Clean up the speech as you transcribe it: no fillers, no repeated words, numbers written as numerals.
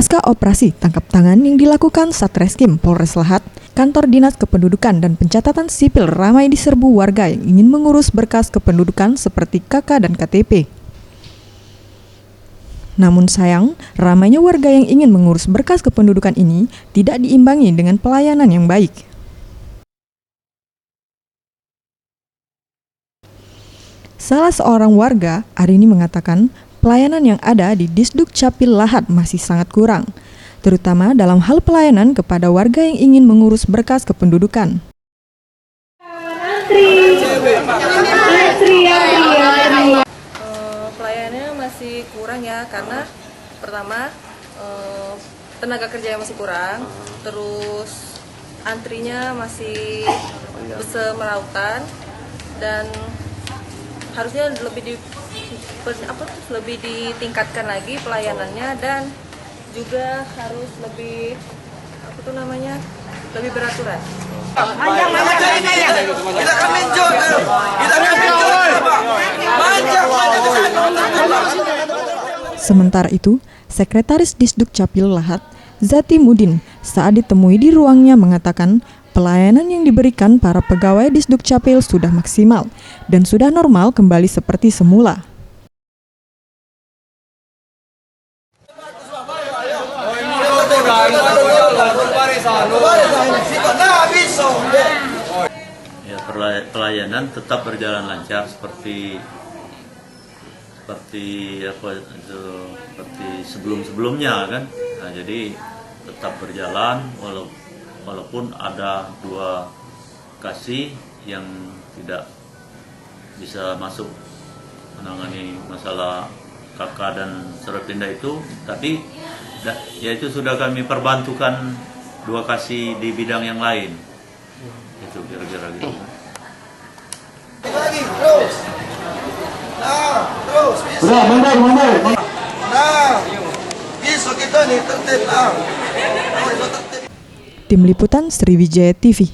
Pasca operasi tangkap tangan yang dilakukan Satreskrim Polres Lahat, kantor Dinas Kependudukan dan Pencatatan Sipil ramai diserbu warga yang ingin mengurus berkas kependudukan seperti KK dan KTP. Namun sayang, ramainya warga yang ingin mengurus berkas kependudukan ini tidak diimbangi dengan pelayanan yang baik. Salah seorang warga hari ini mengatakan pelayanan yang ada di Disduk Capil Lahat masih sangat kurang, terutama dalam hal pelayanan kepada warga yang ingin mengurus berkas kependudukan. Pelayanannya masih kurang ya, karena pertama tenaga kerja yang masih kurang, terus antrinya masih bersemerawutan, dan harusnya lebih ditingkatkan lagi pelayanannya, dan juga harus lebih lebih beraturan. Sementara itu, Sekretaris Disduk Capil Lahat, Zati Mudin, saat ditemui di ruangnya mengatakan pelayanan yang diberikan para pegawai Disduk Capil sudah maksimal dan sudah normal kembali seperti semula. Ya, pelayanan tetap berjalan lancar seperti sebelum-sebelumnya kan. Nah, jadi tetap berjalan walaupun ada 2 kasih yang tidak bisa masuk menangani masalah KK dan surat pindah itu, tapi ya itu sudah kami perbantukan 2 kasih di bidang yang lain. Itu kira-kira gitu. Lagi terus. Terus. Mundur. Bisa kita nih tertib. Tim Liputan Sriwijaya TV.